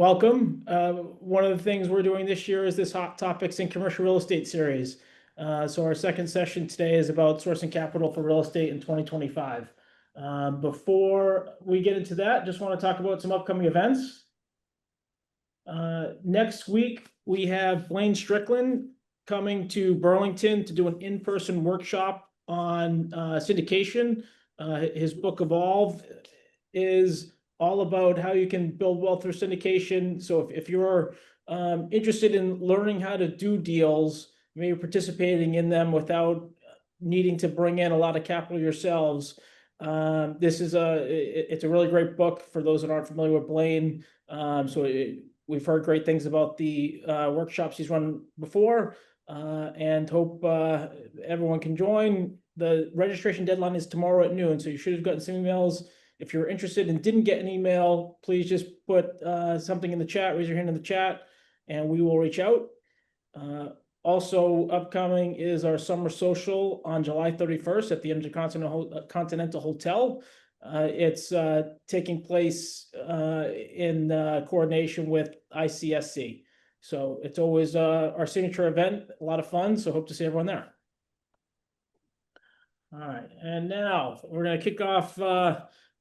welcome. One of the things we're doing this year is this Hot Topics in Commercial Real Estate series. So our second session today is about sourcing capital for real estate in 2025. Before we get into that, just want to talk about some upcoming events. Next week, we have Blaine Strickland coming to Burlington to do an in-person workshop on syndication. His book Evolve is all about how you can build wealth through syndication. So if you're interested in learning how to do deals, maybe participating in them without needing to bring in a lot of capital yourselves, it's a really great book for those that aren't familiar with Blaine. We've heard great things about the workshops he's run before, and hope everyone can join. The registration deadline is tomorrow at noon, so you should have gotten some emails. If you're interested and didn't get an email, please just put something in the chat, raise your hand in the chat, and we will reach out. Also upcoming is our summer social on July 31st at the Intercontinental Hotel. It's taking place in coordination with ICSC. So it's always our signature event, a lot of fun, so hope to see everyone there. All right, and now we're going to kick off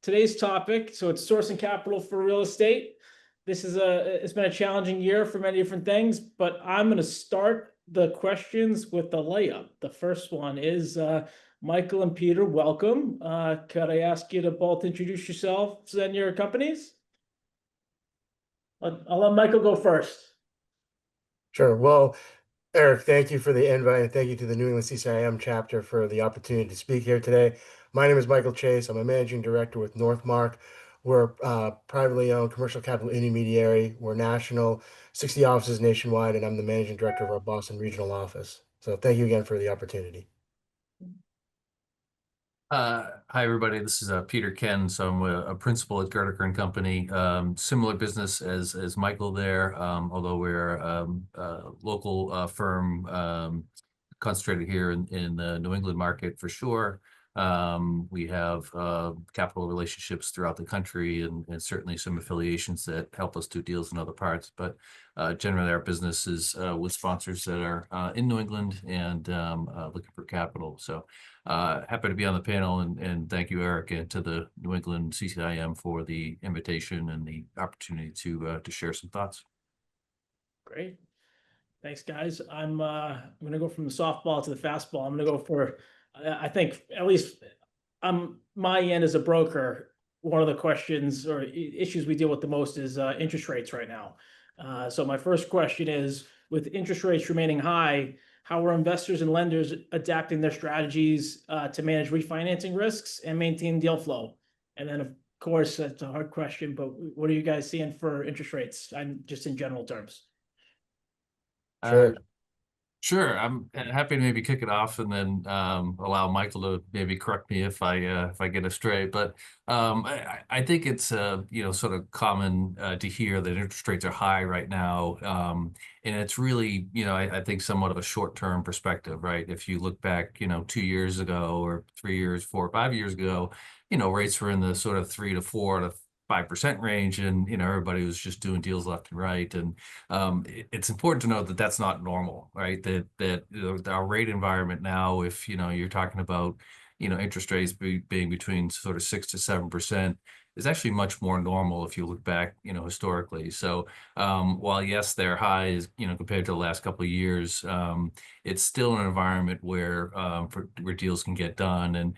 today's topic. So it's sourcing capital for real estate. It's been a challenging year for many different things, but I'm going to start the questions with the layup. The first one is Michael and Peter, welcome. Could I ask you to both introduce yourselves and your companies? I'll let Michael go first. Sure. Well, Eric, thank you for the invite, and thank you to the New England CCIM Chapter for the opportunity to speak here today. My name is Michael Chase. I'm a managing director with Northmarq. We're a privately owned commercial capital intermediary. We're national, 60 offices nationwide, and I'm the managing director of our Boston regional office. So thank you again for the opportunity. Hi, everybody. This is Peter Kenn. So I'm a principal at Goedecke Company. Similar business as Michael there, although we're a local firm concentrated here in the New England market for sure. We have capital relationships throughout the country and certainly some affiliations that help us do deals in other parts. But generally, our business is with sponsors that are in New England and looking for capital. So happy to be on the panel, and thank you, Eric, and to the New England CCIM for the invitation and the opportunity to share some thoughts. Great. Thanks, guys. I'm going to go from the softball to the fastball. I'm going to go for, I think, at least on my end as a broker, one of the questions or issues we deal with the most is interest rates right now. So my first question is, with interest rates remaining high, how are investors and lenders adapting their strategies to manage refinancing risks and maintain deal flow? And then, of course, that's a hard question, but what are you guys seeing for interest rates, just in general terms? Sure. I'm happy to maybe kick it off and then allow Michael to maybe correct me if I get astray. But I think it's sort of common to hear that interest rates are high right now, and it's really I think somewhat of a short-term perspective, right? If you look back 2 years ago or 3 years, 4 or 5 years ago, rates were in the sort of 3 to 4 to 5% range, and everybody was just doing deals left and right. And it's important to note that that's not normal, right? That our rate environment now, if you're talking about interest rates being between sort of 6 to 7%, is actually much more normal if you look back historically. So while yes, they're high compared to the last couple of years, it's still an environment where deals can get done. And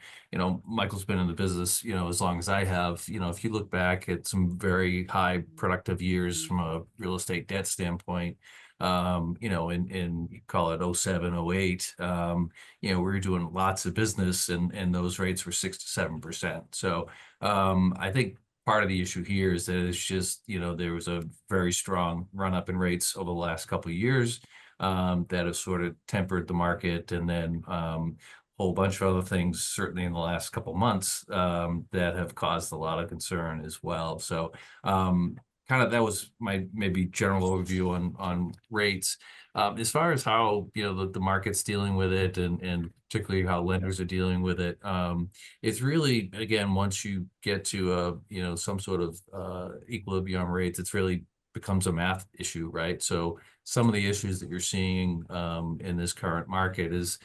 Michael's been in the business as long as I have. If you look back at some very high productive years from a real estate debt standpoint, in call it 07, 08, we were doing lots of business, and those rates were 6 to 7%. So I think part of the issue here is that it's just there was a very strong run up in rates over the last couple of years that have sort of tempered the market, and then whole bunch of other things, certainly in the last couple of months, that have caused a lot of concern as well. So kind of that was my maybe general overview on rates. As far as how the market's dealing with it, and particularly how lenders are dealing with it, it's really, again, once you get to some sort of equilibrium rates, it's really becomes a math issue, right? So some of the issues that you're seeing in this current market is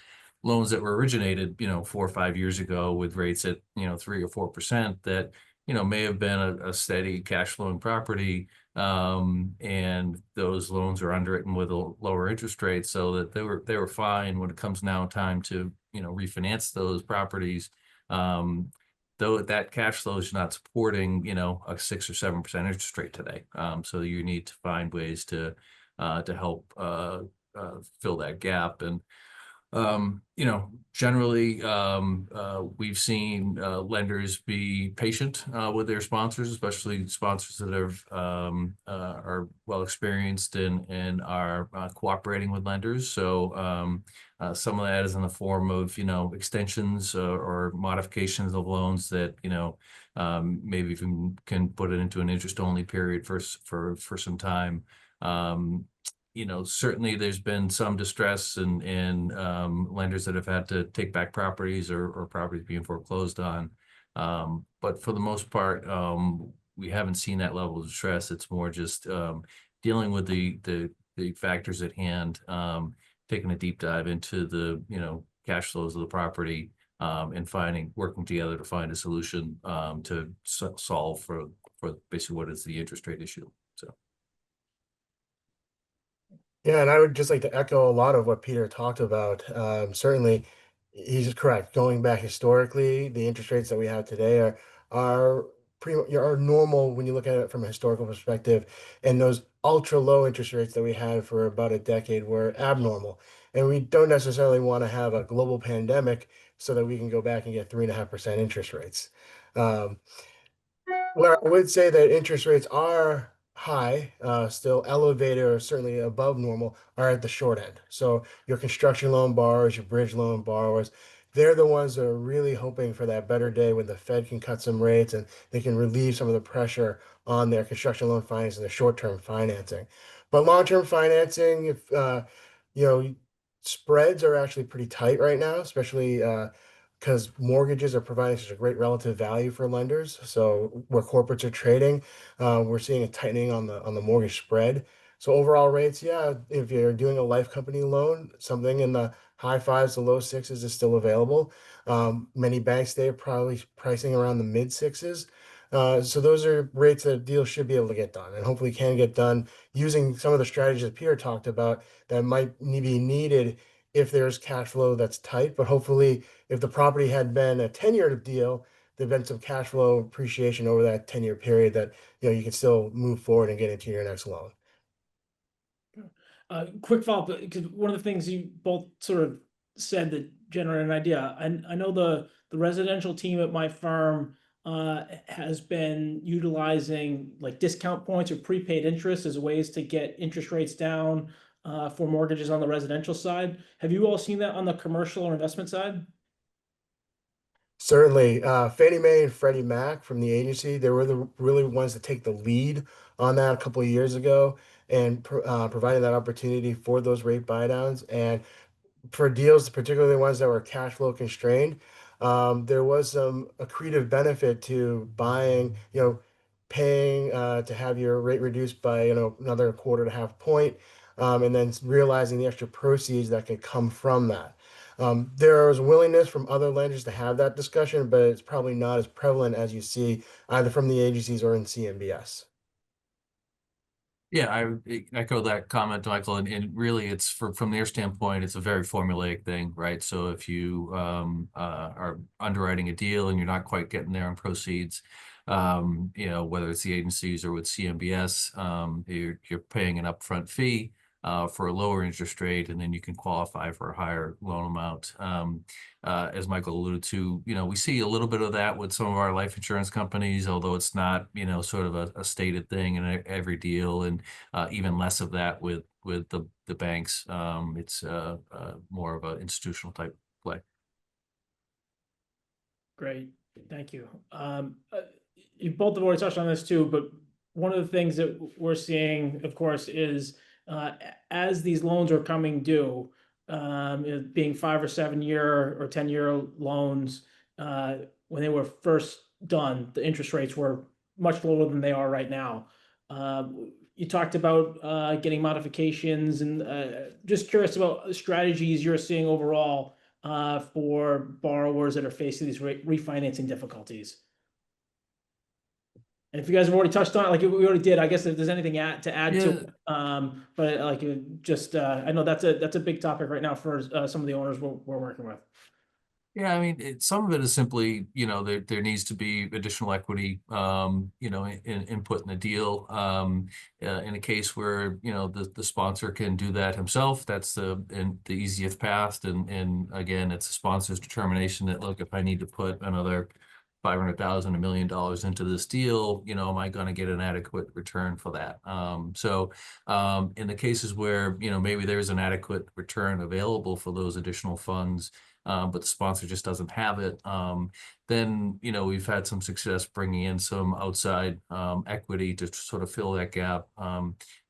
loans that were originated, 4 or 5 years ago with rates at, 3 or 4% that, may have been a steady cash flowing property. And those loans are underwritten with a lower interest rate so that they were fine when it comes now time to, refinance those properties. Though that cash flow is not supporting, a 6 or 7% interest rate today. So you need to find ways to help fill that gap. And generally, we've seen lenders be patient with their sponsors, especially sponsors that are well experienced and are cooperating with lenders. So some of that is in the form of extensions or modifications of loans that maybe can put it into an interest-only period for some time. Certainly there's been some distress and lenders that have had to take back properties or properties being foreclosed on. But for the most part, we haven't seen that level of distress. It's more just dealing with the factors at hand, taking a deep dive into the cash flows of the property, and working together to find a solution to solve for basically what is the interest rate issue. So. Yeah, and I would just like to echo a lot of what Peter talked about. Certainly, he's correct. Going back historically, the interest rates that we have today are are normal when you look at it from a historical perspective, and those ultra low interest rates that we had for about a decade were abnormal. And we don't necessarily want to have a global pandemic so that we can go back and get 3.5% interest rates. Um, Well, I would say that interest rates are high, still elevated or certainly above normal, are at the short end. So your construction loan borrowers, your bridge loan borrowers, they're the ones that are really hoping for that better day when the Fed can cut some rates and they can relieve some of the pressure on their construction loan finance and their short-term financing. But long-term financing, if you know, spreads are actually pretty tight right now, especially because mortgages are providing such a great relative value for lenders. So where corporates are trading, we're seeing a tightening on the mortgage spread. So overall rates, yeah, if you're doing a life company loan, something in the high fives to low sixes is still available. Many banks today are probably pricing around the mid sixes. So those are rates that deals should be able to get done and hopefully can get done using some of the strategies that Peter talked about that might be needed if there's cash flow that's tight, but hopefully if the property had been a 10-year deal, there'd been some cash flow appreciation over that 10-year period that you can still move forward and get into your next loan. Quick follow-up, because one of the things you both sort of said that generated an idea. I know the residential team at my firm has been utilizing like discount points or prepaid interest as ways to get interest rates down for mortgages on the residential side. Have you all seen that on the commercial or investment side? Certainly, Fannie Mae and Freddie Mac from the agency, they were the really ones to take the lead on that a couple of years ago and providing that opportunity for those rate buydowns. And for deals, particularly the ones that were cash flow constrained, there was some accretive benefit to buying, paying to have your rate reduced by, another quarter to half point, and then realizing the extra proceeds that can come from that. There is willingness from other lenders to have that discussion, but it's probably not as prevalent as you see either from the agencies or in CMBS. Yeah, I would echo that comment, Michael, and really it's from their standpoint, it's a very formulaic thing, right? So if you are underwriting a deal and you're not quite getting there on proceeds, whether it's the agencies or with CMBS, you're paying an upfront fee for a lower interest rate, and then you can qualify for a higher loan amount. As Michael alluded to, we see a little bit of that with some of our life insurance companies, although it's not, sort of a stated thing in every deal, and even less of that with the banks. It's more of an institutional type play. Great, thank you. You both have already touched on this too, but one of the things that we're seeing, of course, is as these loans are coming due, being 5 or 7 year or 10-year loans, when they were first done, the interest rates were much lower than they are right now. you talked about getting modifications, and just curious about strategies you're seeing overall for borrowers that are facing these refinancing difficulties. And if you guys have already touched on it, like we already did, I guess if there's anything to add to it, but like just I know that's a big topic right now for some of the owners we're working with. Yeah, I mean, some of it is simply, there needs to be additional equity, input in the deal. In a case where, the sponsor can do that himself, that's the easiest path. And again, it's the sponsor's determination that, look, if I need to put another 500,000, $1 million into this deal, am I going to get an adequate return for that? In the cases where, maybe there's an adequate return available for those additional funds, but the sponsor just doesn't have it, then, we've had some success bringing in some outside equity to sort of fill that gap.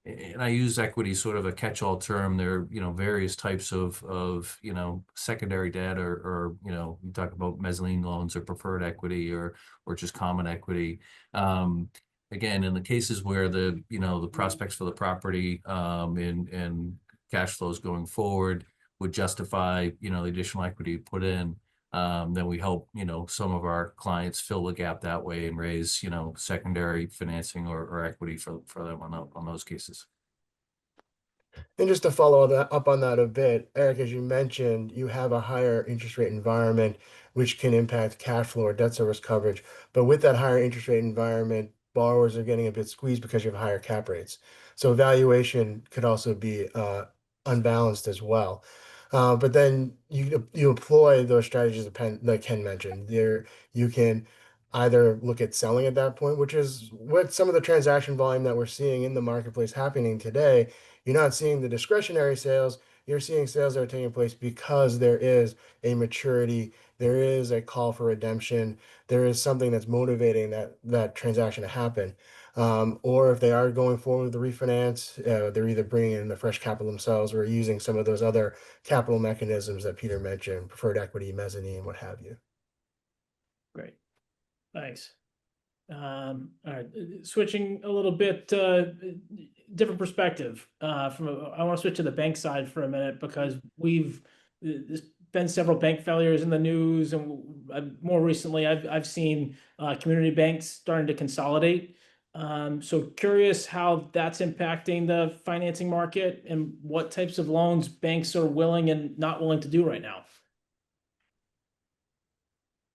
And I use equity sort of a catch-all term. There are, various types of secondary debt, or you talk about mezzanine loans or preferred equity, or just common equity. Again, in the cases where the prospects for the property and cash flows going forward would justify, the additional equity put in, then we help, some of our clients fill the gap that way and raise, secondary financing or equity for them on those cases. And just to follow up on that a bit, Eric, as you mentioned, you have a higher interest rate environment, which can impact cash flow or debt service coverage. But with that higher interest rate environment, borrowers are getting a bit squeezed because you have higher cap rates. So valuation could also be unbalanced as well. But then you employ those strategies that Ken mentioned. You can either look at selling at that point, which is what some of the transaction volume that we're seeing in the marketplace happening today. You're not seeing the discretionary sales. You're seeing sales that are taking place because there is a maturity, there is a call for redemption, there is something that's motivating that transaction to happen. Or if they are going forward with the refinance, they're either bringing in the fresh capital themselves or using some of those other capital mechanisms that Peter mentioned, preferred equity, mezzanine, what have you. Great, thanks. All right, switching a little bit, different perspective. I want to switch to the bank side for a minute, because there's been several bank failures in the news, and more recently, I've seen community banks starting to consolidate. So curious how that's impacting the financing market and what types of loans banks are willing and not willing to do right now.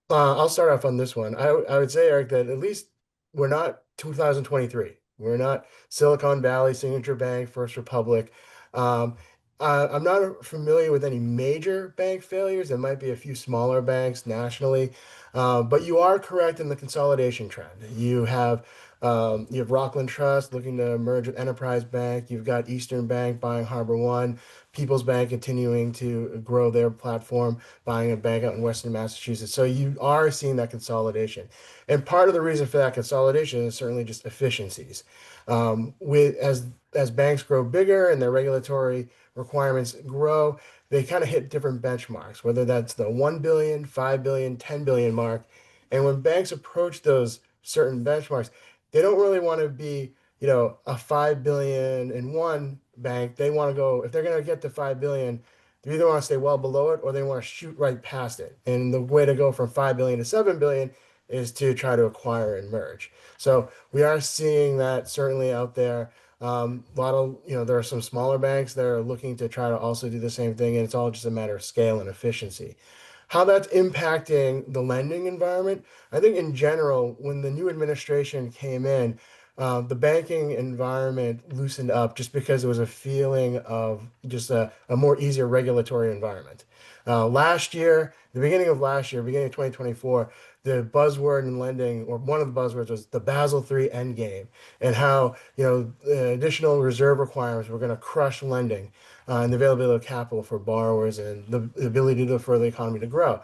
I'll start off on this one. I would say, Eric, that at least we're not 2023. We're not Silicon Valley, Signature Bank, First Republic. I'm not familiar with any major bank failures. There might be a few smaller banks nationally, but you are correct in the consolidation trend. You have Rockland Trust looking to merge with Enterprise Bank. You've got Eastern Bank buying Harbor One. People's Bank continuing to grow their platform, buying a bank out in Western Massachusetts. So you are seeing that consolidation. And part of the reason for that consolidation is certainly just efficiencies. As banks grow bigger and their regulatory requirements grow, they kind of hit different benchmarks, whether that's the 1 billion, 5 billion, 10 billion mark. And when banks approach those certain benchmarks, they don't really want to be, a 5 billion in one bank. They want to go, if they're going to get to 5 billion, they either want to stay well below it or they want to shoot right past it. And the way to go from 5 billion to 7 billion is to try to acquire and merge. So we are seeing that certainly out there. There are some smaller banks that are looking to try to also do the same thing, and it's all just a matter of scale and efficiency. How that's impacting the lending environment, I think in general, when the new administration came in, the banking environment loosened up just because there was a feeling of just a more easier regulatory environment. Last year, the beginning of last year, beginning of 2024, the buzzword in lending, or one of the buzzwords, was the Basel III endgame, and how the additional reserve requirements were going to crush lending and the availability of capital for borrowers and the ability for the economy to grow.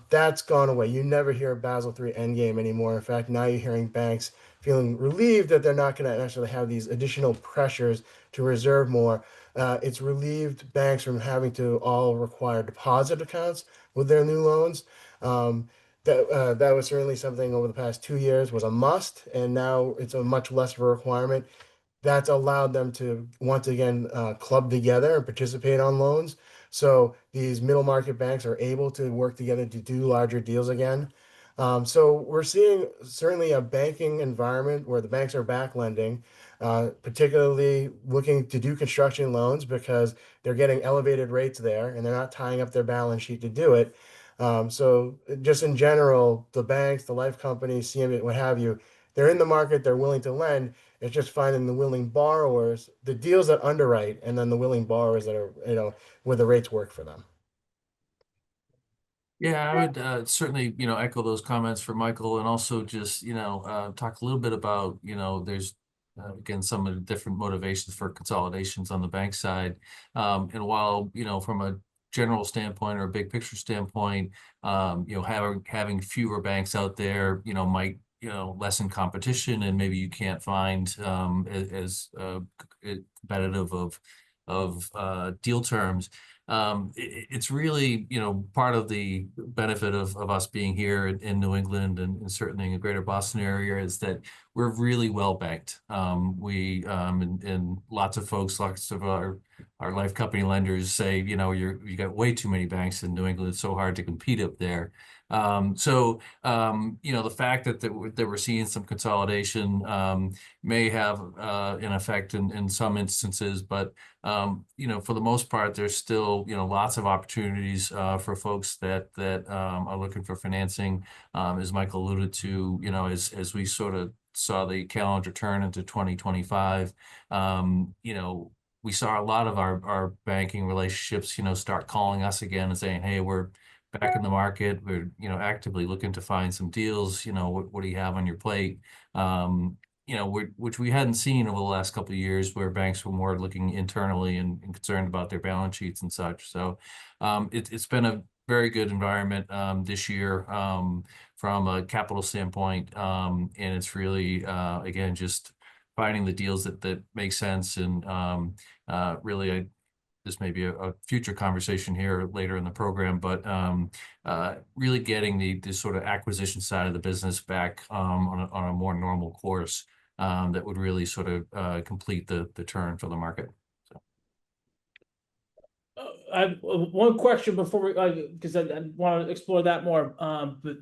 That's gone away. You never hear Basel III endgame anymore. In fact, now you're hearing banks feeling relieved that they're not going to necessarily have these additional pressures to reserve more. It's relieved banks from having to all require deposit accounts with their new loans. That was certainly something over the past 2 years was a must, and now it's a much less of a requirement. that's allowed them to once again club together and participate on loans. So these middle market banks are able to work together to do larger deals again. So we're seeing certainly a banking environment where the banks are back lending, particularly looking to do construction loans because they're getting elevated rates there and they're not tying up their balance sheet to do it. So just in general, the banks, the life companies, CME, what have you, they're in the market, they're willing to lend. It's just finding the willing borrowers, the deals that underwrite, and then the willing borrowers that are, where the rates work for them. Yeah, I would certainly, echo those comments for Michael, and also just, talk a little bit about, there's again some of the different motivations for consolidations on the bank side. And while, from a general standpoint or a big picture standpoint, having fewer banks out there, might, lessen competition, and maybe you can't find as competitive of deal terms. It's really, part of the benefit of us being here in New England and certainly in the greater Boston area is that we're really well banked. And lots of folks, lots of our life company lenders say, you got way too many banks in New England. It's so hard to compete up there. The fact that we're seeing some consolidation may have an effect in some instances, but for the most part, there's still, lots of opportunities for folks that are looking for financing. As Michael alluded to, as we sort of saw the calendar turn into 2025, we saw a lot of our banking relationships, start calling us again and saying, hey, we're back in the market. We're, actively looking to find some deals. What do you have on your plate? Which we hadn't seen over the last couple of years, where banks were more looking internally and concerned about their balance sheets and such. So it's been a very good environment this year from a capital standpoint. And it's really, again, just finding the deals that make sense. And really, this may be a future conversation here later in the program, but really getting the sort of acquisition side of the business back on a more normal course that would really sort of complete the turn for the market. So. I have one question before we, because I want to explore that more. But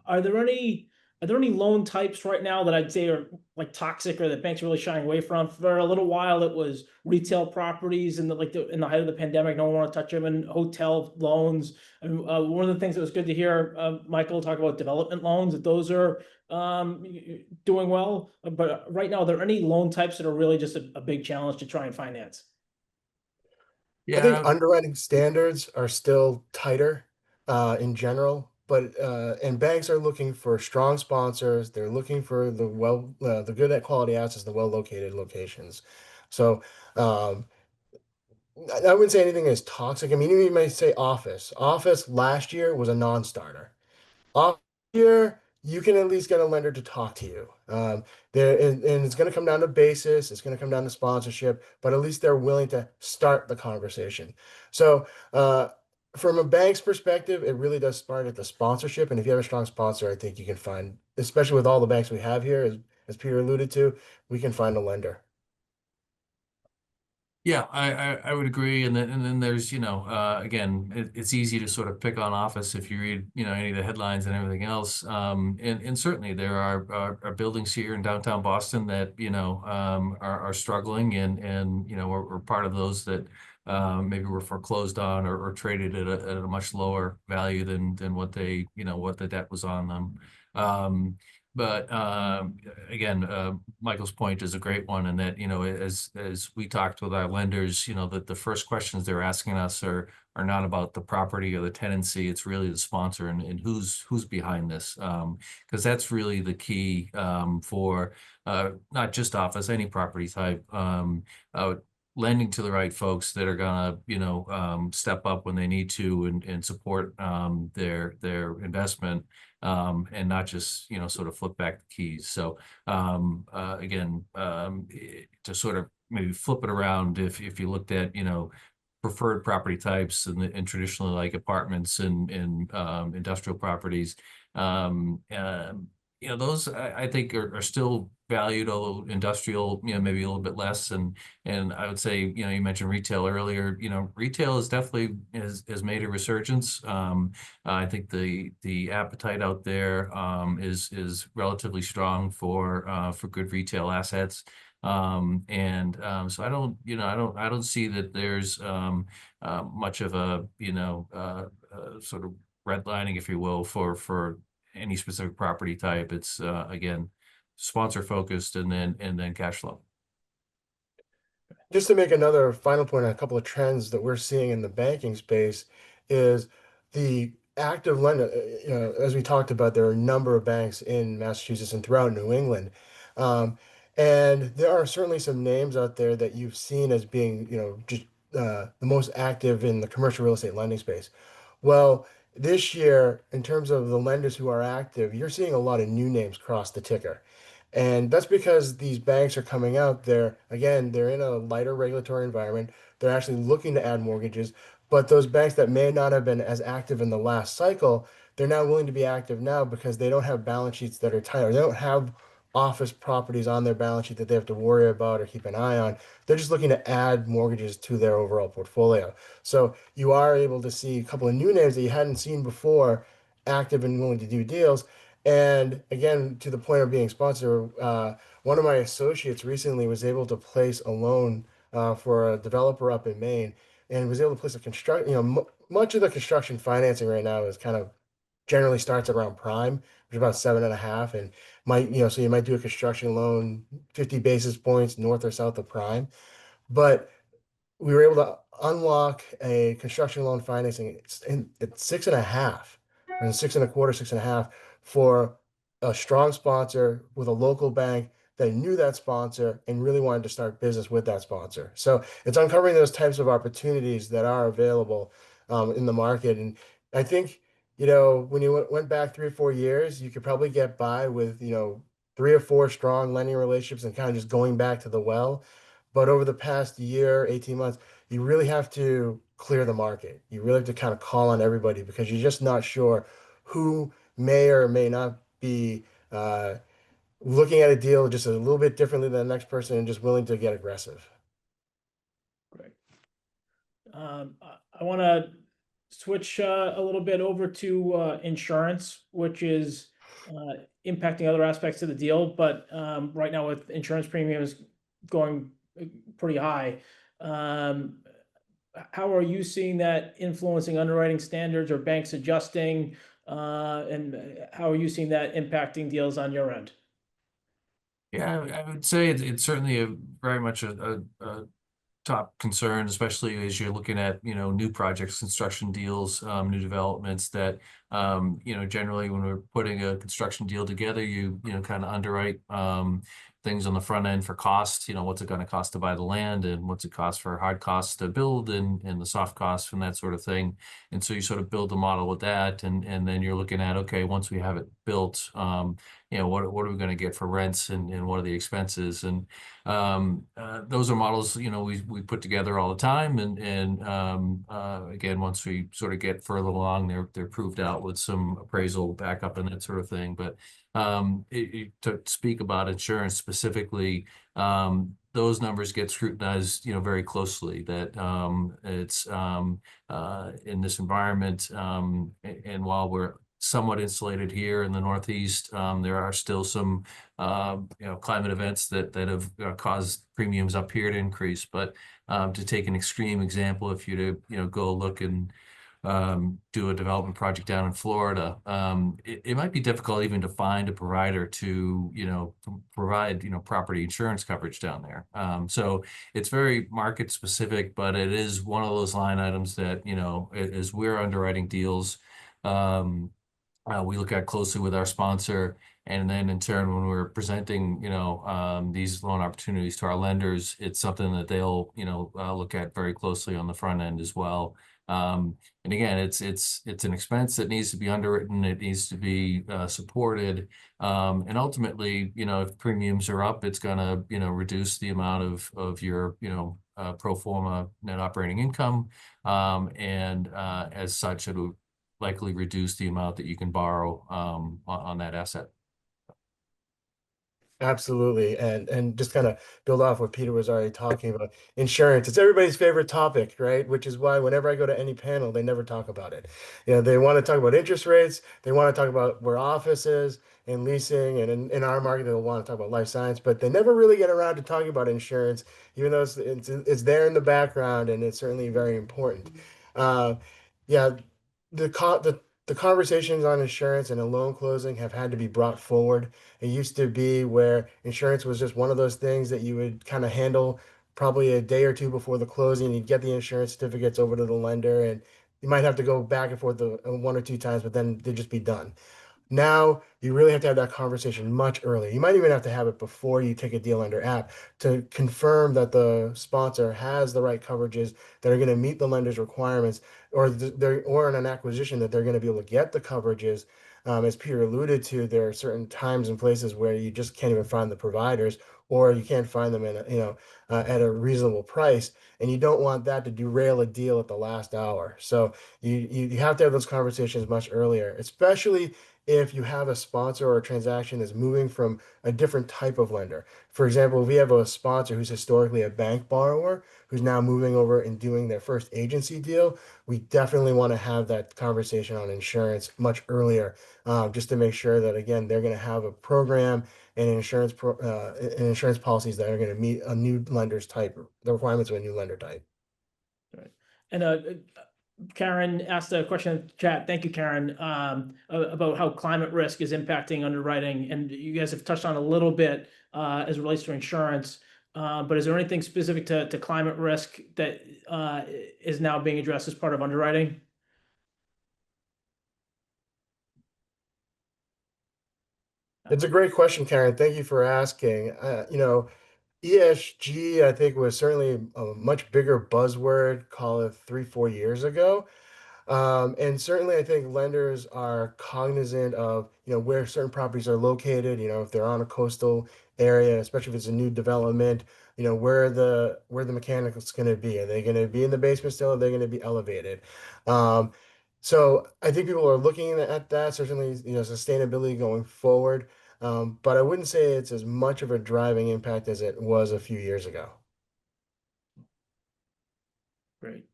are there any loan types right now that I'd say are like toxic or that banks are really shying away from? For a little while, it was retail properties, and in the height of the pandemic, no one wanted to touch them, and hotel loans. And one of the things that was good to hear Michael talk about development loans, that those are doing well. But right now, are there any loan types that are really just a big challenge to try and finance? I think Yeah, underwriting standards are still tighter in general, but and banks are looking for strong sponsors. They're looking for the good quality assets, the well-located locations. So I wouldn't say anything is toxic. I mean, you might say office. Office last year was a non-starter. Off year, you can at least get a lender to talk to you. And it's going to come down to basis, it's going to come down to sponsorship, but at least they're willing to start the conversation. So, from a bank's perspective, it really does start at the sponsorship. And if you have a strong sponsor, I think you can find, especially with all the banks we have here, as Peter alluded to, we can find a lender. Yeah, I would agree. And then there's, again, it's easy to sort of pick on office if you read, any of the headlines and everything else. And certainly there are buildings here in downtown Boston that, are struggling, and we're part of those that maybe were foreclosed on or traded at a much lower value than what they, what the debt was on them. But again, Michael's point is a great one, and that, as we talked with our lenders, that the first questions they're asking us are not about the property or the tenancy. It's really the sponsor and who's behind this, because that's really the key for not just office, any property type. Lending to the right folks that are gonna, step up when they need to and support their investment. And not just, sort of flip back the keys. So again, to sort of maybe flip it around, if you looked at, preferred property types and traditionally like apartments and industrial properties, those I think are still valued, although industrial, maybe a little bit less. And I would say, you mentioned retail earlier. Retail is definitely has made a resurgence. I think the appetite out there is relatively strong for good retail assets. So I don't see that there's much of a sort of redlining, if you will, for any specific property type. It's again, sponsor focused and then cash flow. Just to make another final point on a couple of trends that we're seeing in the banking space is the active lender. As we talked about, there are a number of banks in Massachusetts and throughout New England. Um, and there are certainly some names out there that you've seen as being, just the most active in the commercial real estate lending space. Well, this year, in terms of the lenders who are active, you're seeing a lot of new names cross the ticker. And that's because these banks are coming out there. Again, they're in a lighter regulatory environment. They're actually looking to add mortgages. But those banks that may not have been as active in the last cycle, they're now willing to be active now because they don't have balance sheets that are tight, or they don't have office properties on their balance sheet that they have to worry about or keep an eye on. They're just looking to add mortgages to their overall portfolio. So you are able to see a couple of new names that you hadn't seen before active and willing to do deals. And again, to the point of being sponsored, one of my associates recently was able to place a loan for a developer up in Maine, and was able to place a construct. Much of the construction financing right now is kind of generally starts around prime, which is about 7.5, and so you might do a construction loan 50 basis points north or south of prime, but we were able to unlock a construction loan financing at 6.5, and 6.25, 6.5 for a strong sponsor with a local bank that knew that sponsor and really wanted to start business with that sponsor. So it's uncovering those types of opportunities that are available in the market. And I think, when you went back 3 or 4 years, you could probably get by with, 3 or 4 strong lending relationships and kind of just going back to the well. But over the past year, 18 months, you really have to clear the market. You really have to kind of call on everybody because you're just not sure who may or may not be looking at a deal just a little bit differently than the next person and just willing to get aggressive. Great. I want to switch a little bit over to insurance, which is impacting other aspects of the deal. But right now, with insurance premiums going pretty high, how are you seeing that influencing underwriting standards or banks adjusting? And how are you seeing that impacting deals on your end? Yeah, I would say it's certainly very much a top concern, especially as you're looking at, new projects, construction deals, new developments that, generally when we're putting a construction deal together, you kind of underwrite things on the front end for cost. What's it going to cost to buy the land, and what's it cost for hard costs to build, and the soft costs and that sort of thing. And so you sort of build the model with that, and then you're looking at, okay, once we have it built, what are we going to get for rents, and what are the expenses? And those are models we put together all the time, and again, once we sort of get further along, they're proved out with some appraisal backup and that sort of thing. But to speak about insurance specifically, those numbers get scrutinized very closely. That it's in this environment, and while we're somewhat insulated here in the Northeast, there are still some climate events that have caused premiums up here to increase. But to take an extreme example, if you to go look and do a development project down in Florida, it might be difficult even to find a provider to provide property insurance coverage down there. So it's very market specific, but it is one of those line items that as we're underwriting deals, we look at closely with our sponsor, and then in turn, when we're presenting, these loan opportunities to our lenders, it's something that they'll, look at very closely on the front end as well. And again, it's an expense that needs to be underwritten. It needs to be supported, and ultimately, if premiums are up, it's going to reduce the amount of your pro forma net operating income, and as such, it'll likely reduce the amount that you can borrow on that asset. Absolutely. And just kind of build off what Peter was already talking about. Insurance, it's everybody's favorite topic, right? Which is why whenever I go to any panel, they never talk about it. They want to talk about interest rates, they want to talk about where office is and leasing, and in our market, they'll want to talk about life science, but they never really get around to talking about insurance, even though it's there in the background and it's certainly very important. Uh, yeah, the conversations on insurance and a loan closing have had to be brought forward. It used to be where insurance was just one of those things that you would kind of handle probably a day or two before the closing. You'd get the insurance certificates over to the lender, and you might have to go back and forth one or two times, but then they'd just be done. Now you really have to have that conversation much earlier. You might even have to have it before you take a deal under app to confirm that the sponsor has the right coverages that are going to meet the lender's requirements, or in an acquisition that they're going to be able to get the coverages. As Peter alluded to, there are certain times and places where you just can't even find the providers, or you can't find them at a reasonable price, and you don't want that to derail a deal at the last hour. So you have to have those conversations much earlier, especially if you have a sponsor or a transaction that's moving from a different type of lender. For example, if we have a sponsor who's historically a bank borrower who's now moving over and doing their first agency deal, we definitely want to have that conversation on insurance much earlier, just to make sure that, again, they're going to have a program and insurance policies that are going to meet a new lender's type, the requirements of a new lender type. Right. And Karen asked a question in the chat. Thank you, Karen, about how climate risk is impacting underwriting. And you guys have touched on a little bit as it relates to insurance. But is there anything specific to climate risk that is now being addressed as part of underwriting? It's a great question, Karen. Thank you for asking. ESG, I think, was certainly a much bigger buzzword, call it 3, 4 years ago. And certainly, I think lenders are cognizant of, where certain properties are located, if they're on a coastal area, especially if it's a new development, where the mechanicals going to be. Are they going to be in the basement still? Are they going to be elevated? Um, so I think people are looking at that, certainly, sustainability going forward. But I wouldn't say it's as much of a driving impact as it was a few years ago. Great.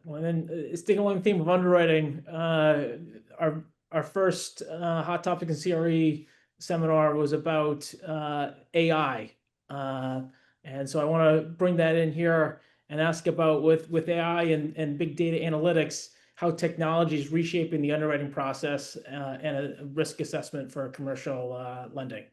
Well, then sticking along the theme of underwriting, our first hot topic in CRE seminar was about AI, and so I want to bring that in here and ask about with AI and big data analytics, how technology is reshaping the underwriting process and a risk assessment for commercial lending.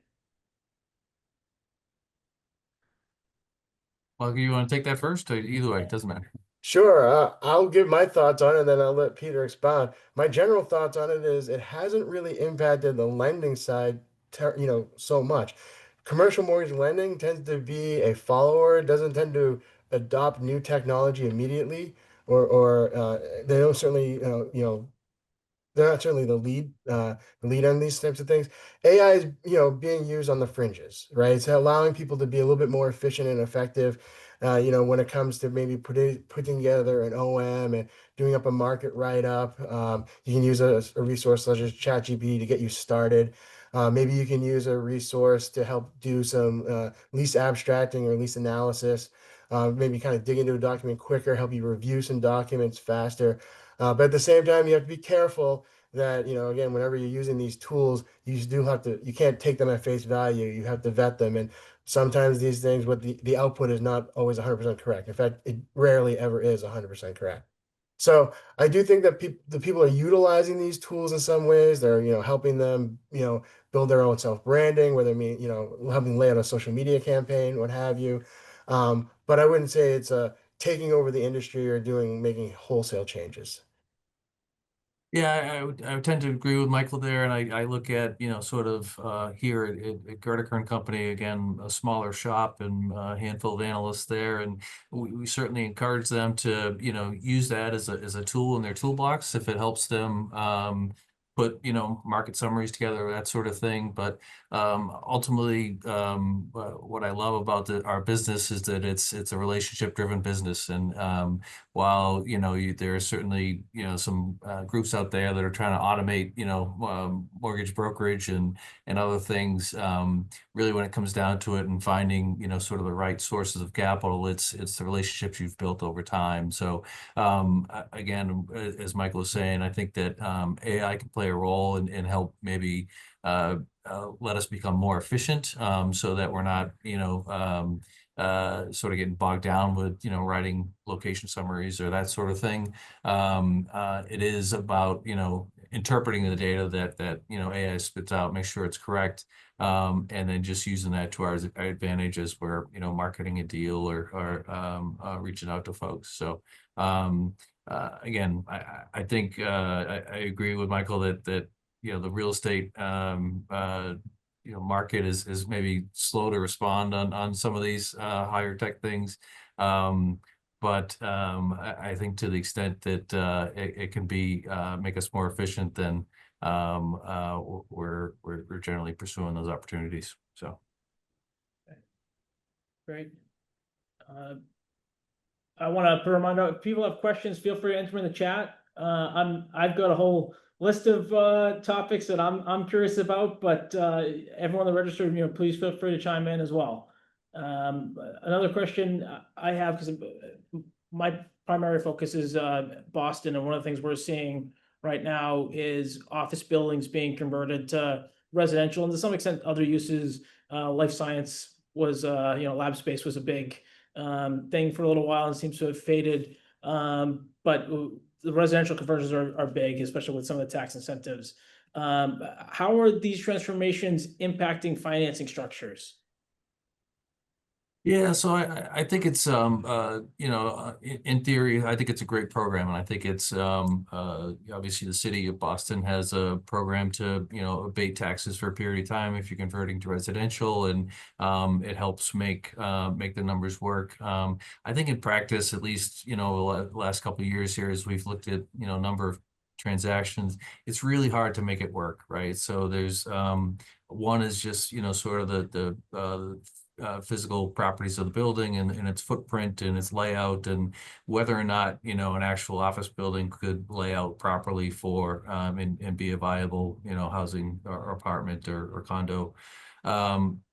Well, you want to take that first? Or either way, it doesn't matter. Sure, I'll give my thoughts on it, and then I'll let Peter expound. My general thoughts on it is it hasn't really impacted the lending side, so much. Commercial mortgage lending tends to be a follower, it doesn't tend to adopt new technology immediately, or they don't certainly, they're not certainly the lead on these types of things. AI is, being used on the fringes, right? It's allowing people to be a little bit more efficient and effective, when it comes to maybe putting together an OM and doing up a market write-up. You can use a resource such as ChatGPT to get you started. Maybe you can use a resource to help do some lease abstracting or lease analysis. Maybe kind of dig into a document quicker, help you review some documents faster. But at the same time, you have to be careful that, again, whenever you're using these tools, you can't take them at face value. You have to vet them. And sometimes these things, what the output is not always 100% correct. In fact, it rarely ever is 100% correct. So I do think that the people are utilizing these tools in some ways. They're, helping them, build their own self-branding, whether it mean, helping lay out a social media campaign, what have you. But I wouldn't say it's taking over the industry or making wholesale changes. Yeah, I would tend to agree with Michael there, and I look at, sort of here at Goedecke Company, again, a smaller shop and a handful of analysts there, and we certainly encourage them to, use that as a tool in their toolbox if it helps them put, market summaries together, that sort of thing. But ultimately, what I love about our business is that it's a relationship driven business. And while, there are certainly, some groups out there that are trying to automate, mortgage brokerage and other things, really when it comes down to it and finding, sort of the right sources of capital, it's the relationships you've built over time. So again, as Michael was saying, I think that AI can play a role and help maybe let us become more efficient, so that we're not, sort of getting bogged down with, writing location summaries or that sort of thing. It is about, interpreting the data that AI spits out, make sure it's correct, and then just using that to our advantage as we're, marketing a deal or reaching out to folks. So again, I think I agree with Michael that the real estate market is maybe slow to respond on some of these higher tech things. But I think to the extent that it can be make us more efficient, then we're generally pursuing those opportunities. So Great. I want to put a reminder, if people have questions, feel free to enter in the chat. I've got a whole list of topics that I'm curious about, but everyone that registered, please feel free to chime in as well. Another question I have, because my primary focus is Boston, and one of the things we're seeing right now is office buildings being converted to residential, and to some extent other uses. Life science was, lab space was a big thing for a little while and seems to have faded. But the residential conversions are big, especially with some of the tax incentives. How are these transformations impacting financing structures? yeah, so I think it's in theory, I think it's a great program, and I think it's obviously the city of Boston has a program to abate taxes for a period of time if you're converting to residential, and it helps make the numbers work. I think in practice, at least the last couple of years here, as we've looked at a number of transactions, it's really hard to make it work, right? So there's one is just sort of the physical properties of the building and its footprint and its layout, and whether or not an actual office building could lay out properly for and be a viable housing or apartment or condo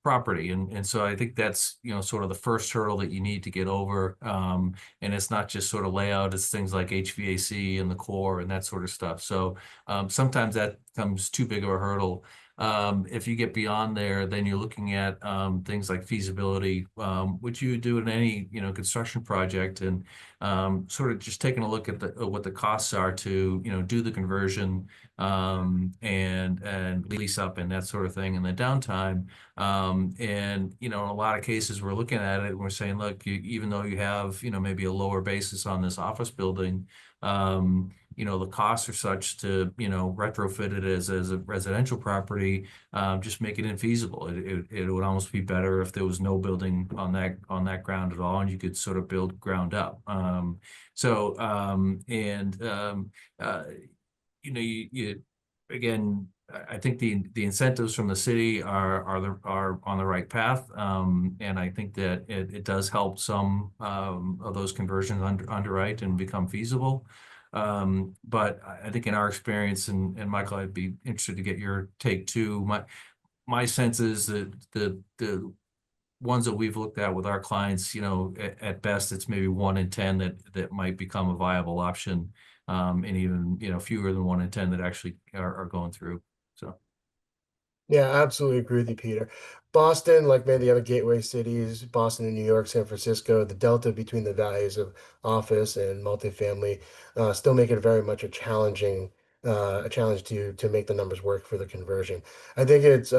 property. And so I think that's sort of the first hurdle that you need to get over, and it's not just sort of layout, it's things like HVAC and the core and that sort of stuff. So sometimes that becomes too big of a hurdle. If you get beyond there, then you're looking at things like feasibility, which you would do in any construction project, and sort of just taking a look at what the costs are to do the conversion, and lease up and that sort of thing, and the downtime. And in a lot of cases, we're looking at it and we're saying, look, even though you have maybe a lower basis on this office building, the costs are such to retrofit it as a residential property, just make it infeasible. It would almost be better if there was no building on that ground at all, and you could sort of build ground up. You again, I think the incentives from the city are on the right path, and I think that it does help some of those conversions underwrite and become feasible. But I think in our experience, and Michael, I'd be interested to get your take too. My sense is that the ones that we've looked at with our clients, at best, it's maybe 1 in 10 that might become a viable option, and even fewer than 1 in 10 that actually are going through. So. Yeah, I absolutely agree with you, Peter. Boston, like many of the other gateway cities, Boston and New York, San Francisco, the delta between the values of office and multifamily still make it very much a challenge to make the numbers work for the conversion. I think it's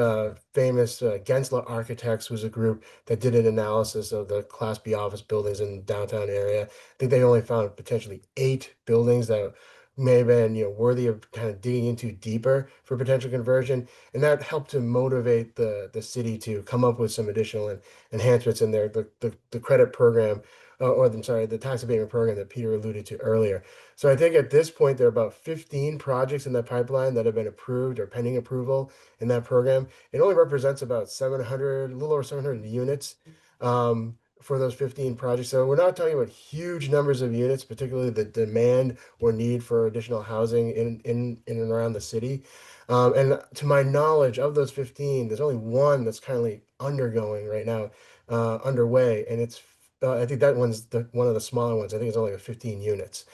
famous Gensler Architects was a group that did an analysis of the Class B office buildings in the downtown area. I think they only found potentially 8 buildings that may have been, worthy of kind of digging into deeper for potential conversion. And that helped to motivate the city to come up with some additional enhancements in there. The credit program, I'm sorry, the tax abatement program that Peter alluded to earlier. So I think at this point, there are about 15 projects in that pipeline that have been approved or pending approval in that program. It only represents about 700, a little over 700 units for those 15 projects. So we're not talking about huge numbers of units, particularly the demand or need for additional housing in and around the city. And to my knowledge, of those 15, there's only one that's currently undergoing right now, underway, and it's I think that one's one of the smaller ones. I think it's only 15 units.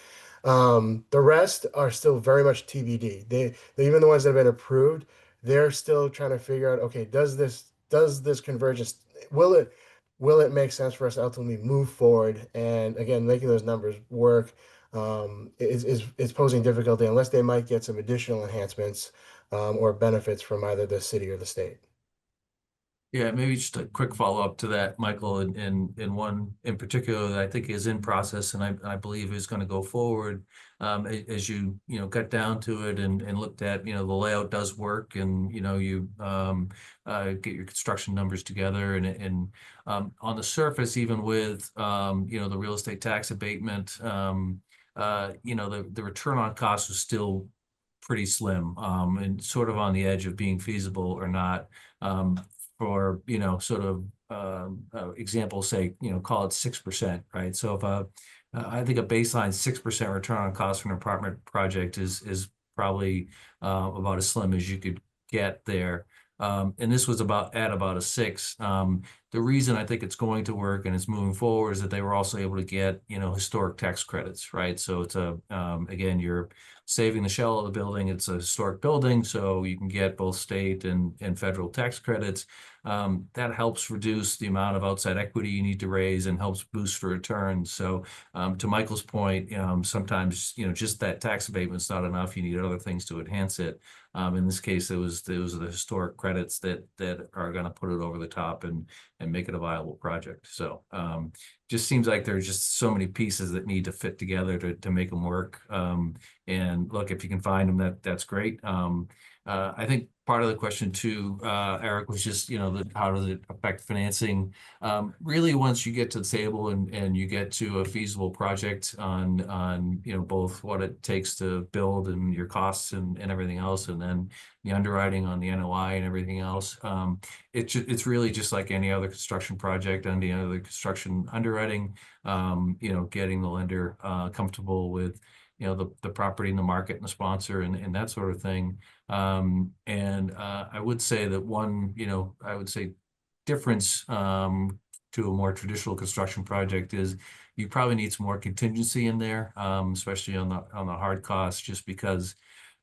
The rest are still very much TBD. Even the ones that have been approved, they're still trying to figure out, okay, does this convergence, will it make sense for us to ultimately move forward? And again, making those numbers work is posing difficulty unless they might get some additional enhancements or benefits from either the city or the state. Yeah, maybe just a quick follow-up to that, Michael, and one in particular that I think is in process and I believe is going to go forward. As you got down to it and looked at, the layout does work, and you get your construction numbers together, and on the surface, even with the real estate tax abatement, the return on cost was still pretty slim, and sort of on the edge of being feasible or not. For sort of example sake, call it 6%, right? So if I think a baseline 6% return on cost for an apartment project is probably about as slim as you could get there. And this was at about a 6. The reason I think it's going to work and it's moving forward is that they were also able to get historic tax credits, right? So it's again, you're saving the shell of the building. It's a historic building, so you can get both state and federal tax credits. That helps reduce the amount of outside equity you need to raise and helps boost the returns. So to Michael's point, sometimes just that tax abatement's not enough. You need other things to enhance it. In this case, it was the historic credits that are going to put it over the top and make it a viable project. So just seems like there's just so many pieces that need to fit together to make them work. And look, if you can find them, that's great. I think part of the question too, Eric, was just, how does it affect financing? Really, once you get to the table and you get to a feasible project on both what it takes to build and your costs and everything else, and then the underwriting on the NOI and everything else, it's really just like any other construction project, any other construction underwriting, getting the lender comfortable with the property and the market and the sponsor and that sort of thing. I would say that one, difference to a more traditional construction project is you probably need some more contingency in there, especially on the hard costs, just because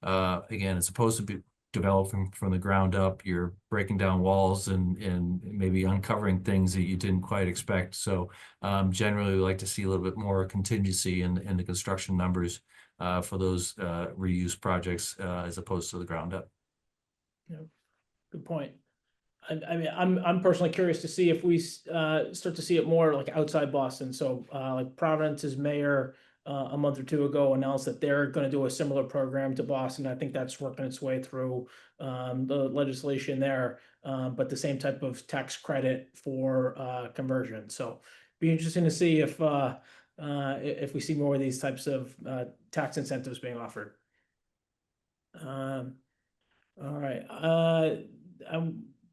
again, it's supposed to be developing from the ground up. You're breaking down walls and maybe uncovering things that you didn't quite expect. So generally, we like to see a little bit more contingency in the construction numbers for those reuse projects as opposed to the ground up. Yeah, good point. I mean, I'm personally curious to see if we start to see it more like outside Boston. So like Providence's mayor a month or two ago announced that they're going to do a similar program to Boston. I think that's working its way through the legislation there, but the same type of tax credit for conversion. So be interesting to see if we see more of these types of tax incentives being offered. All right. I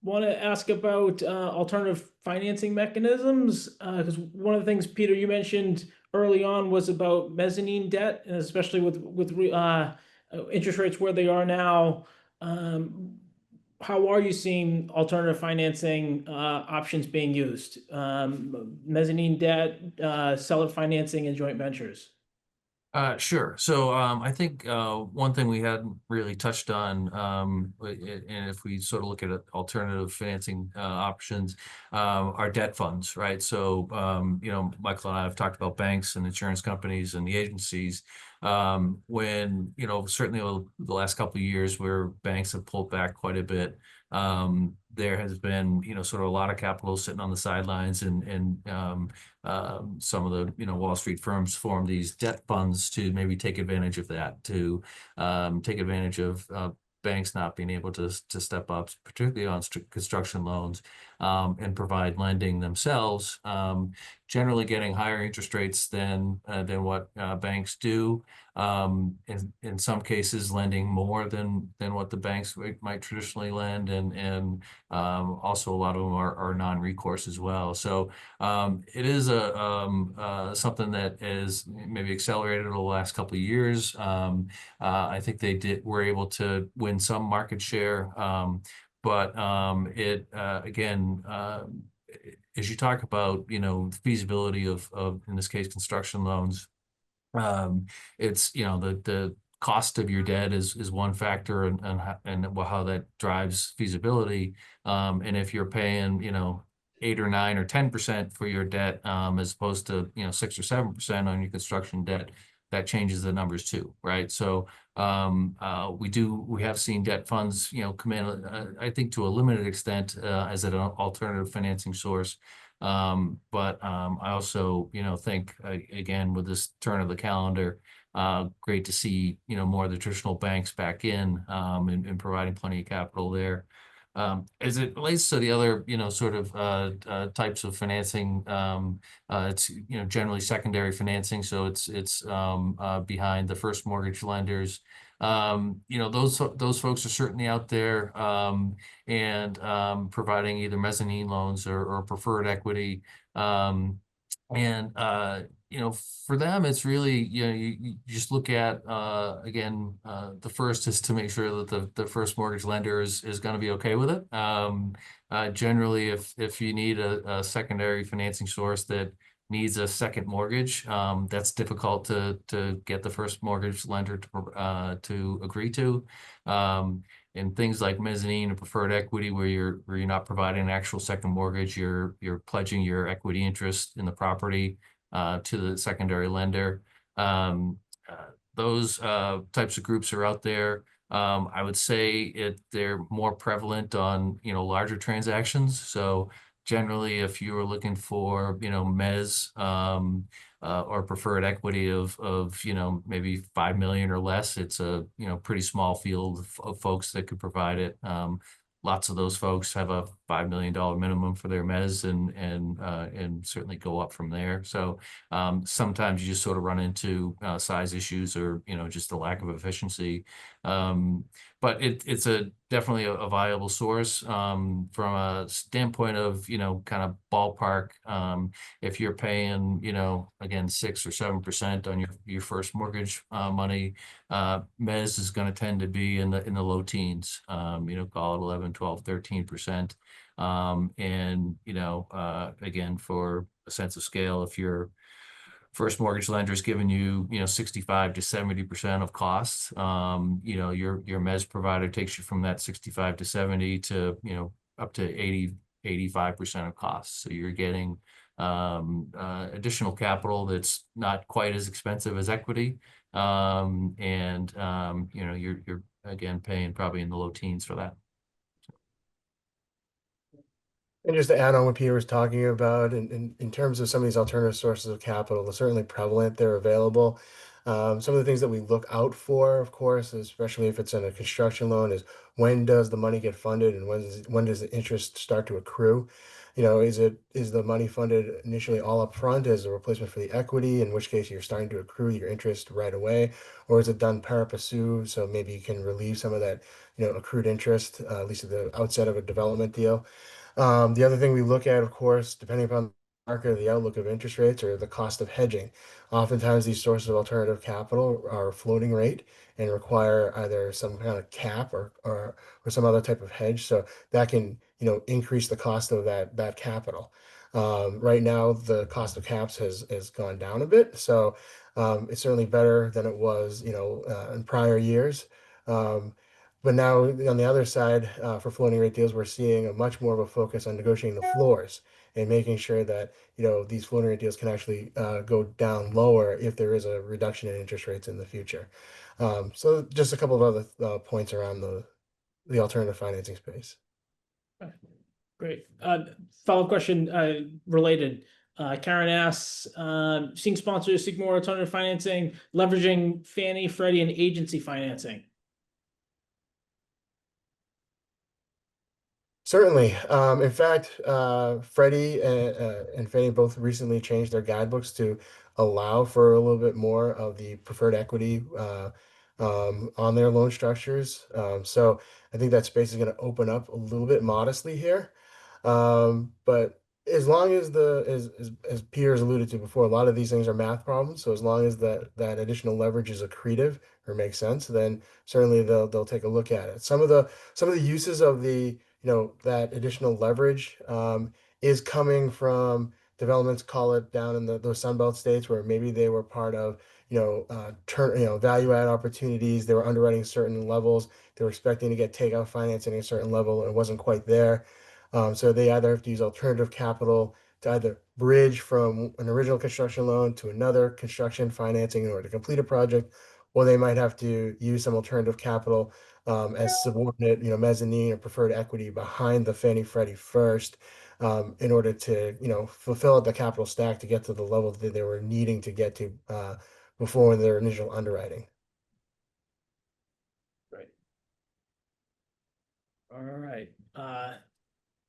want to ask about alternative financing mechanisms, because one of the things, Peter, you mentioned early on was about mezzanine debt, and especially with interest rates where they are now. How are you seeing alternative financing options being used? Mezzanine debt, seller financing, and joint ventures. Sure. So I think one thing we hadn't really touched on, and if we sort of look at alternative financing options, are debt funds, right? So Michael and I have talked about banks and insurance companies and the agencies. When certainly the last couple of years where banks have pulled back quite a bit, There has been, sort of a lot of capital sitting on the sidelines, and some of the, Wall Street firms form these debt funds to maybe take advantage of that, to take advantage of banks not being able to step up, particularly on construction loans, and provide lending themselves, generally getting higher interest rates than what banks do. In some cases, lending more than what the banks might traditionally lend, and also a lot of them are non-recourse as well. So it is something that is maybe accelerated over the last couple of years. I think were able to win some market share, but it again. As you talk about, the feasibility of in this case construction loans, it's the cost of your debt is one factor, and how that drives feasibility. And if you're paying 8 or 9 or 10% for your debt, as opposed to 6 or 7% on your construction debt, that changes the numbers too, right? So we have seen debt funds come in, I think, to a limited extent, as an alternative financing source. But I also think, again, with this turn of the calendar, great to see more of the traditional banks back in, and providing plenty of capital there. As it relates to the other sort of types of financing, it's generally secondary financing, so it's behind the first mortgage lenders. Those folks are certainly out there, and providing either mezzanine loans or preferred equity. And for them, it's really, you just look at, again, the first is to make sure that the first mortgage lender is going to be okay with it. Generally, if you need a secondary financing source that needs a second mortgage, that's difficult to get the first mortgage lender to agree to. And things like mezzanine and preferred equity, where you're not providing an actual second mortgage, you're pledging your equity interest in the property to the secondary lender. Those types of groups are out there. I would say they're more prevalent on larger transactions. So generally, if you were looking for mezz, or preferred equity of maybe 5 million or less, it's a pretty small field of folks that could provide it. Lots of those folks have a $5 million minimum for their mezz, and certainly go up from there. So sometimes you just sort of run into size issues, or just a lack of efficiency. But it's definitely a viable source from a standpoint of kind of ballpark. If you're paying again 6 or 7% on your first mortgage money, mezz is going to tend to be in the low teens. Call it 11, 12, 13%. And again, for a sense of scale, if your first mortgage lender is giving you 65 to 70% of costs, your mezz provider takes you from that 65 to 70 to up to 80, 85% of costs. So you're getting additional capital that's not quite as expensive as equity, and you're again paying probably in the low teens for that. And just to add on what Peter was talking about, in terms of some of these alternative sources of capital, they're certainly prevalent, they're available. Some of the things that we look out for, of course, especially if it's in a construction loan, is when does the money get funded, and when does the interest start to accrue? Is the money funded initially all up front as a replacement for the equity, in which case you're starting to accrue your interest right away, or is it done pari passu, so maybe you can relieve some of that accrued interest, at least at the outset of a development deal? The other thing we look at, of course, depending upon the market or the outlook of interest rates, or the cost of hedging. Oftentimes, these sources of alternative capital are floating rate and require either some kind of cap or some other type of hedge. So that can increase the cost of that capital. Right now, the cost of caps has gone down a bit, so it's certainly better than it was in prior years. But now on the other side, for floating rate deals, we're seeing a much more of a focus on negotiating the floors and making sure that these floating rate deals can actually go down lower if there is a reduction in interest rates in the future. So just a couple of other points around the alternative financing space. Great. Follow-up question, related. Karen asks, seeing sponsors seek more alternative financing, leveraging Fannie, Freddie, and agency financing. Certainly. In fact, Freddie and Fannie both recently changed their guidebooks to allow for a little bit more of the preferred equity on their loan structures. So I think that space is going to open up a little bit modestly here. But as long as as Peter's alluded to before, a lot of these things are math problems. So as long as that additional leverage is accretive or makes sense, then certainly they'll take a look at it. Some of the uses of the that additional leverage is coming from developments, call it down in those Sunbelt states where maybe they were part of value add opportunities. They were underwriting certain levels. They were expecting to get takeout financing at a certain level, and it wasn't quite there. So they either have to use alternative capital to either bridge from an original construction loan to another construction financing in order to complete a project, or they might have to use some alternative capital as subordinate, mezzanine or preferred equity behind the Fannie Freddie first, in order to, fulfill the capital stack to get to the level that they were needing to get to before their initial underwriting. Right. All right.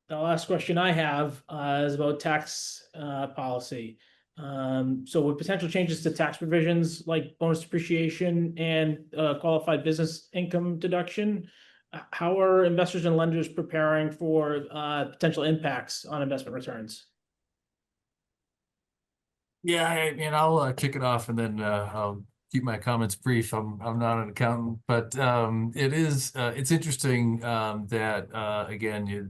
The last question I have is about tax policy. So with potential changes to tax provisions like bonus depreciation and qualified business income deduction, how are investors and lenders preparing for potential impacts on investment returns? Yeah, I'll kick it off and then I'll keep my comments brief. I'm not an accountant, but it's interesting that again,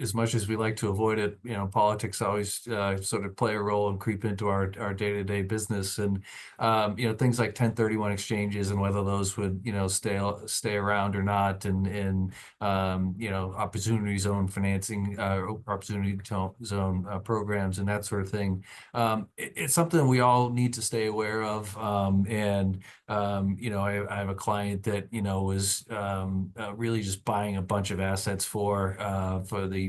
as much as we like to avoid it, politics always sort of play a role and creep into our day-to-day business, and things like 1031 exchanges and whether those would stay around or not, and opportunity zone financing, opportunity zone programs and that sort of thing. It's something we all need to stay aware of, and I have a client that was really just buying a bunch of assets for the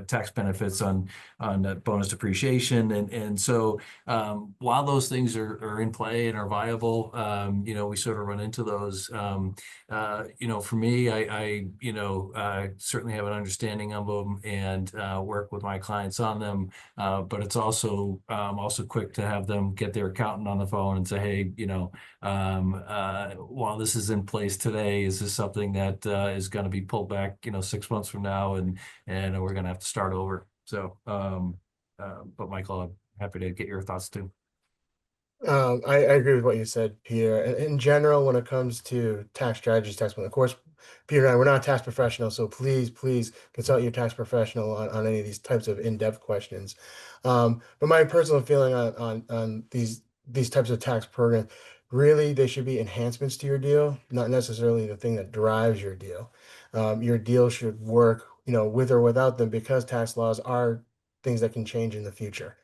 tax benefits on bonus depreciation, and so while those things are in play and are viable, we sort of run into those. For me, I certainly have an understanding of them and work with my clients on them, but it's also quick to have them get their accountant on the phone and say, hey, while this is in place today, is this something that is going to be pulled back 6 months from now, and we're going to have to start over. So but Michael, I'm happy to get your thoughts too. I agree with what you said, Peter. In general, when it comes to tax strategies, tax planning, of course, Peter and I, we're not tax professionals, so please consult your tax professional on any of these types of in-depth questions. But my personal feeling on these types of tax programs, really, they should be enhancements to your deal, not necessarily the thing that drives your deal. Your deal should work, with or without them, because tax laws are things that can change in the future.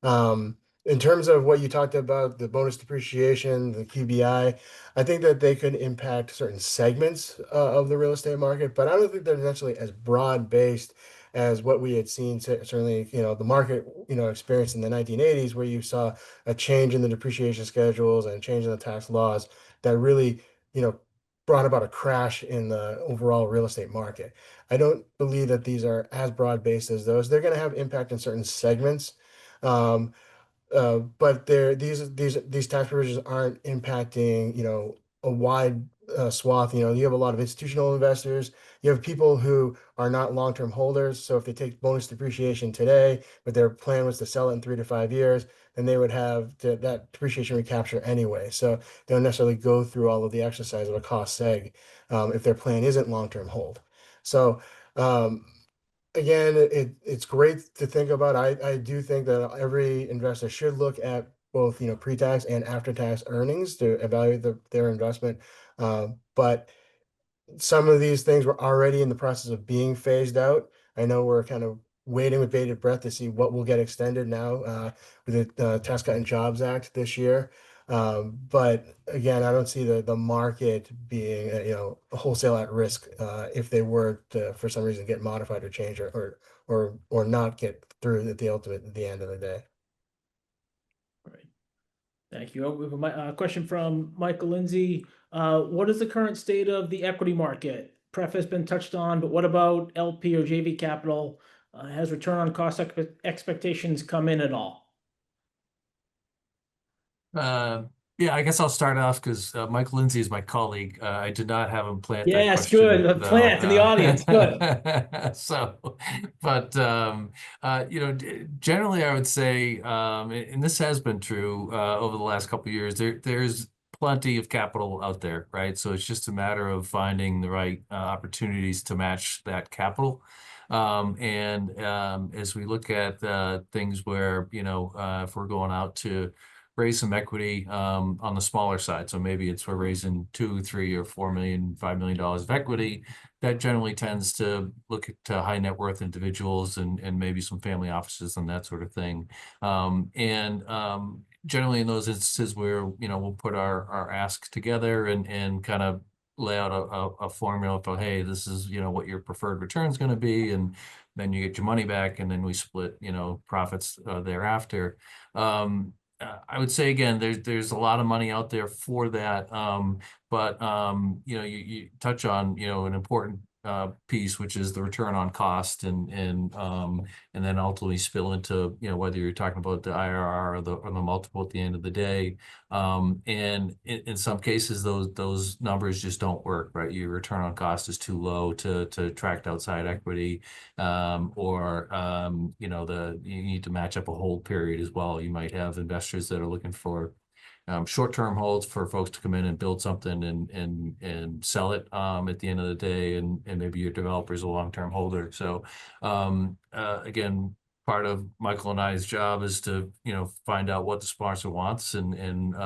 In terms of what you talked about, the bonus depreciation, the QBI, I think that they could impact certain segments of the real estate market, but I don't think they're necessarily as broad-based as what we had seen. Certainly, the market, experienced in the 1980s, where you saw a change in the depreciation schedules and a change in the tax laws that really, brought about a crash in the overall real estate market. I don't believe that these are as broad-based as those. They're going to have impact in certain segments. But these tax provisions aren't impacting, a wide swath. You have a lot of institutional investors. You have people who are not long-term holders. So if they take bonus depreciation today, but their plan was to sell it in 3 to 5 years, then they would have that depreciation recapture anyway. So they don't necessarily go through all of the exercise of a cost seg if their plan isn't long-term hold. So again, it's great to think about. I do think that every investor should look at both, pre-tax and after-tax earnings to evaluate their investment. But some of these things were already in the process of being phased out. I know we're kind of waiting with bated breath to see what will get extended now with the Tax Cut and Jobs Act this year. But again, I don't see the market being wholesale at risk if they were to for some reason get modified or changed or not get through at the end of the day. Great. Thank you. We have a question from Michael Lindsay. What is the current state of the equity market? Pref has been touched on, but what about LP or JV capital? Has return on cost expectations come in at all? Yeah, I guess I'll start off because Michael Lindsay is my colleague. I did not have him plant that Yes, question, good. A though. plant in the audience. Good. But generally, I would say, and this has been true over the last couple of years. There's plenty of capital out there, right? So it's just a matter of finding the right opportunities to match that capital. As we look at things where if we're going out to raise some equity on the smaller side. So maybe we're raising $2, $3, or $4 million, $5 million of equity. That generally tends to look at high net worth individuals and maybe some family offices and that sort of thing. Generally in those instances where we'll put our ask together and kind of lay out a formula for, hey, this is what your preferred return is going to be, and then you get your money back, and then we split profits thereafter. I would say again, there's a lot of money out there for that, but you touch on an important piece, which is the return on cost, and then ultimately spill into whether you're talking about the IRR or the multiple at the end of the day. And in some cases, those numbers just don't work, right? Your return on cost is too low to attract outside equity, or you need to match up a hold period as well. You might have investors that are looking for short-term holds for folks to come in and build something and sell it at the end of the day, and maybe your developer is a long-term holder. So again, part of Michael and I's job is to find out what the sponsor wants, and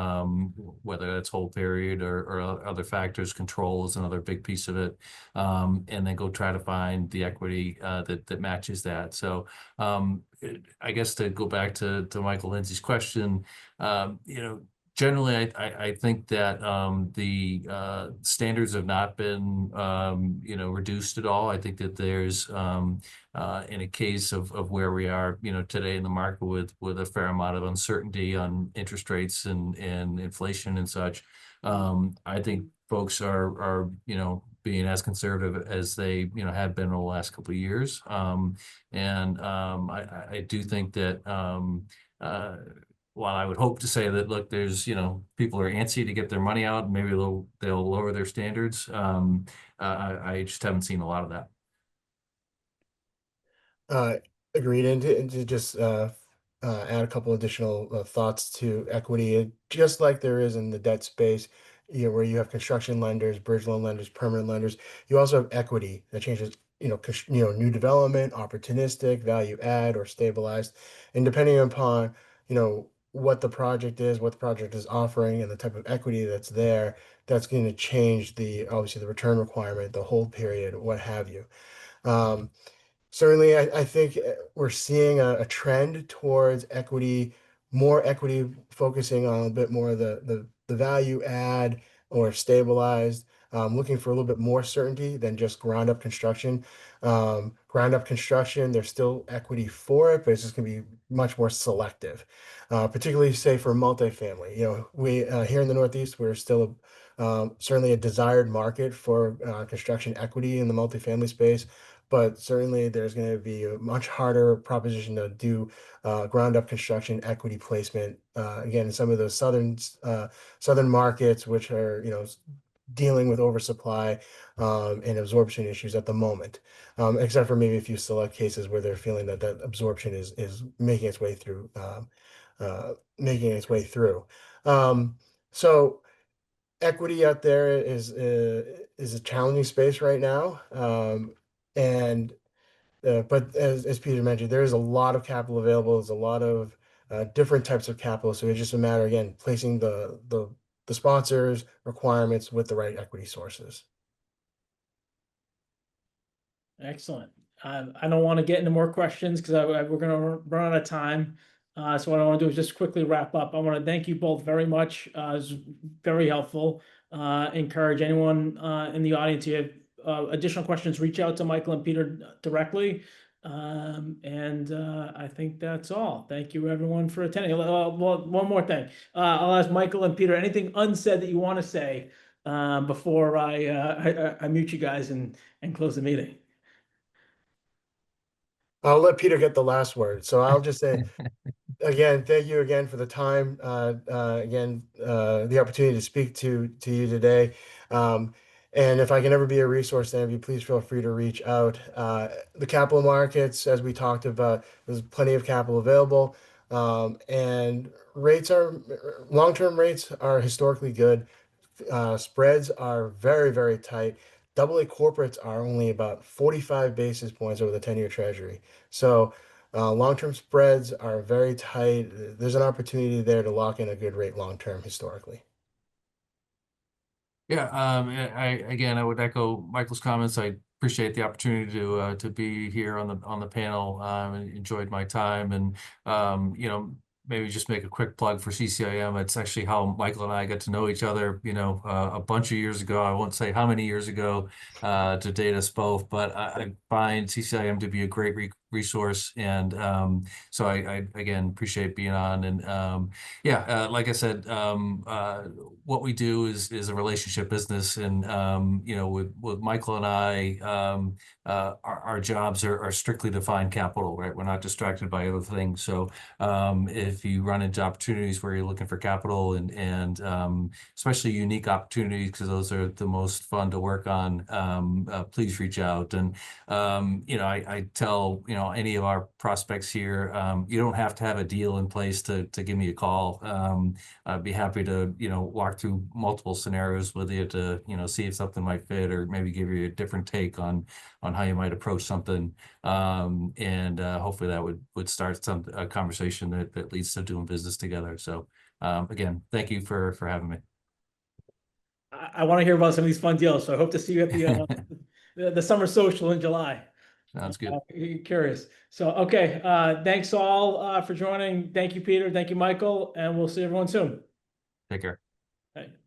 whether that's hold period or other factors. Control is another big piece of it, and then go try to find the equity that matches that. So I guess to go back to Michael Lindsay's question, generally, I think that the standards have not been reduced at all. I think that there's in a case of where we are today in the market with a fair amount of uncertainty on interest rates and inflation and such. I think folks are being as conservative as they have been over the last couple of years. I do think that while I would hope to say that, look, there's, people are antsy to get their money out, maybe they'll lower their standards. I just haven't seen a lot of that. Agreed. And to just add a couple additional thoughts to equity, just like there is in the debt space, where you have construction lenders, bridge loan lenders, permanent lenders, you also have equity that changes, new development, opportunistic, value add, or stabilized, and depending upon what the project is offering, and the type of equity that's there, that's going to change obviously the return requirement, the hold period, what have you. Certainly, I think we're seeing a trend towards more equity focusing on a bit more of the value add or stabilized, looking for a little bit more certainty than just ground up construction. Ground up construction, there's still equity for it, but it's just going to be much more selective, particularly say for multifamily. We here in the Northeast, we're still certainly a desired market for construction equity in the multifamily space. But certainly there's going to be a much harder proposition to do ground up construction equity placement. Again, in some of those southern markets, which are dealing with oversupply and absorption issues at the moment, except for maybe a few select cases where they're feeling that absorption is making its way through. So equity out there is a challenging space right now. But as Peter mentioned, there is a lot of capital available. There's a lot of different types of capital. So it's just a matter, again, placing the sponsors' requirements with the right equity sources. Excellent. I don't want to get into more questions because we're going to run out of time. So what I want to do is just quickly wrap up. I want to thank you both very much. It was very helpful. Encourage anyone in the audience who have additional questions, reach out to Michael and Peter directly. I think that's all. Thank you everyone for attending. Well, one more thing. I'll ask Michael and Peter, anything unsaid that you want to say before I mute you guys and close the meeting? I'll let Peter get the last word. So I'll just say, again, thank you again for the time, the opportunity to speak to you today. And if I can ever be a resource to any of you, please feel free to reach out. The capital markets, as we talked about, there's plenty of capital available. And long-term rates are historically good. Spreads are very, very tight. AA corporates are only about 45 basis points over the 10-year treasury. So long-term spreads are very tight. There's an opportunity there to lock in a good rate long-term historically. Yeah, I would echo Michael's comments. I appreciate the opportunity to be here on the panel. And enjoyed my time, and maybe just make a quick plug for CCIM. It's actually how Michael and I got to know each other, a bunch of years ago. I won't say how many years ago to date us both, but I find CCIM to be a great resource. And so I again appreciate being on. And like I said, what we do is a relationship business. And with Michael and I, our jobs are strictly to find capital, right? We're not distracted by other things. So if you run into opportunities where you're looking for capital and especially unique opportunities, because those are the most fun to work on, please reach out. And I tell any of our prospects here, you don't have to have a deal in place to give me a call. I'd be happy to walk through multiple scenarios with you to see if something might fit, or maybe give you a different take on how you might approach something. Hopefully that would start a conversation that leads to doing business together. So again, thank you for having me. I want to hear about some of these fun deals, so I hope to see you at the summer social in July. Sounds good. Curious. So, okay. Thanks all for joining. Thank you, Peter. Thank you, Michael. And we'll see everyone soon. Take care. Bye.